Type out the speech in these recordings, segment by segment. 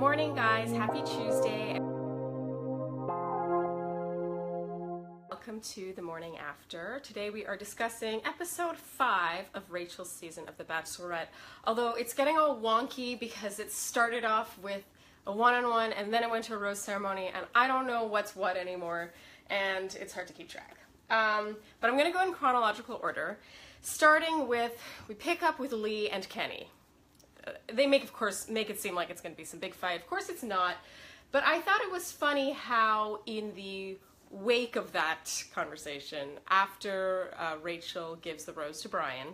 Morning, guys. Happy Tuesday. Welcome to the morning after. Today we are discussing episode 5 of Rachel's season of The Bachelorette. Although it's getting all wonky because it started off with a one-on-one and then it went to a rose ceremony and I don't know what's what anymore and it's hard to keep track. But I'm going to go in chronological order, starting with, we pick up with Lee and Kenny. They of course make it seem like it's going to be some big fight. Of course it's not, but I thought it was funny how in the wake of that conversation, after Rachel gives the rose to Brian,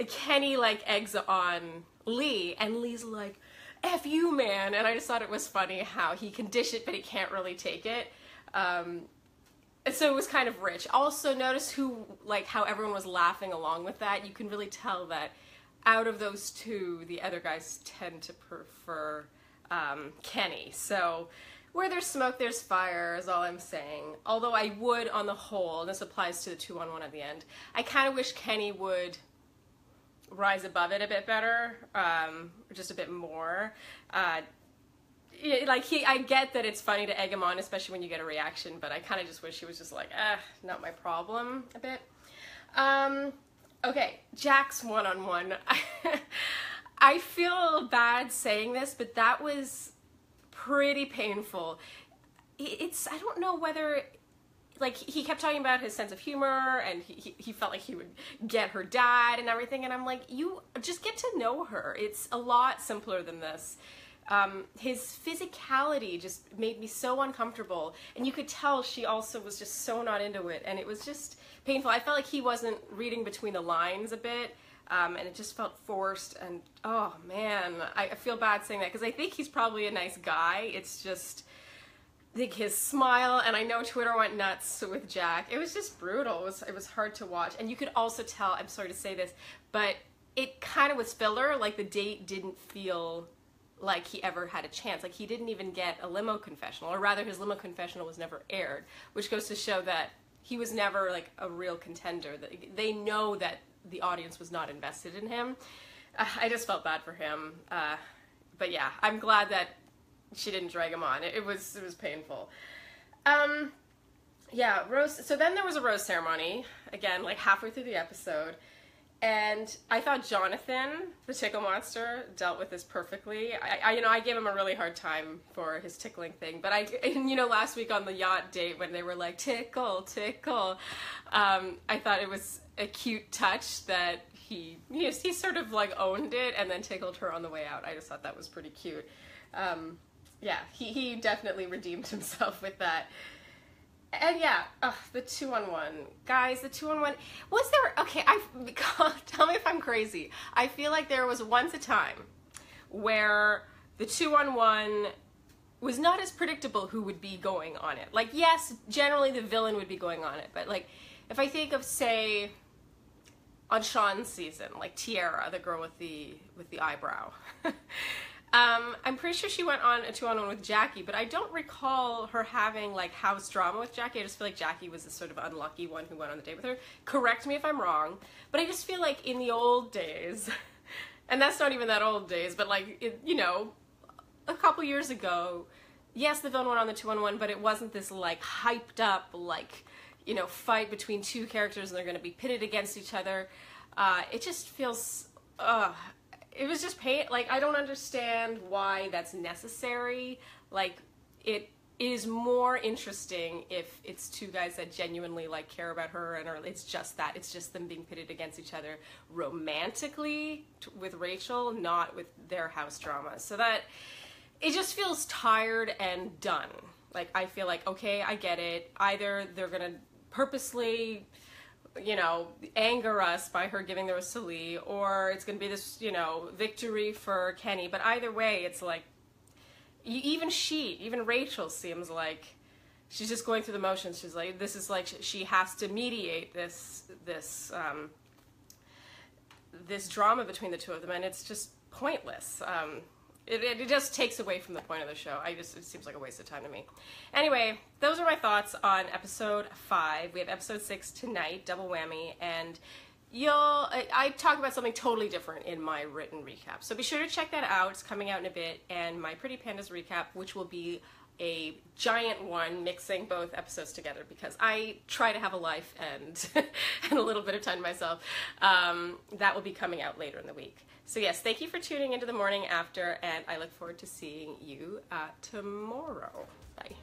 Kenny eggs on Lee, and Lee's like, F you, man. And I just thought it was funny how he can dish it but he can't really take it. So it was kind of rich. Also notice how everyone was laughing along with that. You can really tell that out of those two, the other guys tend to prefer Kenny. So where there's smoke, there's fire, is all I'm saying. Although I would, on the whole, and this applies to the 2-on-1 at the end, I kind of wish Kenny would rise above it a bit better, just a bit more. I get that it's funny to egg him on, especially when you get a reaction, but I kind of just wish he was just like, not my problem a bit. Okay, Jack's one-on-one. I feel bad saying this, but that was pretty painful. I don't know whether, he kept talking about his sense of humor, and he felt like he would get her dad and everything, and I'm like, you just get to know her. It's a lot simpler than this. His physicality just made me so uncomfortable, and you could tell she also was just so not into it, and it was just painful. I felt like he wasn't reading between the lines a bit, and it just felt forced, and oh man, I feel bad saying that, because I think he's probably a nice guy. It's just, I think his smile, and I know Twitter went nuts with Jack. It was just brutal. It was hard to watch, and you could also tell, I'm sorry to say this, but it kind of was filler. The date didn't feel like he ever had a chance. He didn't even get a limo confessional, or rather his limo confessional was never aired, which goes to show that he was never a real contender. They know that the audience was not invested in him. I just felt bad for him. But yeah, I'm glad that she didn't drag him on. It was painful. Yeah, rose. So then there was a rose ceremony, again, halfway through the episode. And I thought Jonathan, the tickle monster, dealt with this perfectly. I gave him a really hard time for his tickling thing, but last week on the yacht date when they were like, tickle, tickle, I thought it was a cute touch that he sort of owned it and then tickled her on the way out. I just thought that was pretty cute. Yeah, he definitely redeemed himself with that. And yeah, the 2-on-1. Guys, the 2-on-1, was there, okay, tell me if I'm crazy. I feel like there was once a time where the 2-on-1 was not as predictable who would be going on it. Yes, generally the villain would be going on it, but if I think of, say, on Sean's season, Tiara, the girl with the eyebrow. I'm pretty sure she went on a 2-on-1 with Jackie, but I don't recall her having house drama with Jackie. I just feel like Jackie was the sort of unlucky one who went on the date with her. Correct me if I'm wrong, but I just feel like in the old days, and that's not even that old days, but a couple years ago, yes, the villain went on the 2-on-1, but it wasn't this hyped up fight between two characters and they're going to be pitted against each other. It just feels it was just I don't understand why that's necessary. It is more interesting if it's two guys that genuinely care about her, and it's just that. It's just them being pitted against each other romantically with Rachel, not with their house drama. So that, it just feels tired and done. I feel like, okay, I get it. Either they're gonna purposely anger us by her giving the rose to Lee, or it's going to be this, victory for Kenny. But either way, it's even Rachel seems like she's just going through the motions. She's this is she has to mediate this drama between the two of them, and it's just pointless. It just takes away from the point of the show. It seems like a waste of time to me. Anyway, those are my thoughts on episode 5. We have episode 6 tonight, double whammy, and I talk about something totally different in my written recap. So be sure to check that out. It's coming out in a bit. And my Pretty Pandas recap, which will be a giant one, mixing both episodes together because I try to have a life and and a little bit of time to myself. That will be coming out later in the week. So yes, thank you for tuning into The Morning After, and I look forward to seeing you tomorrow. Bye.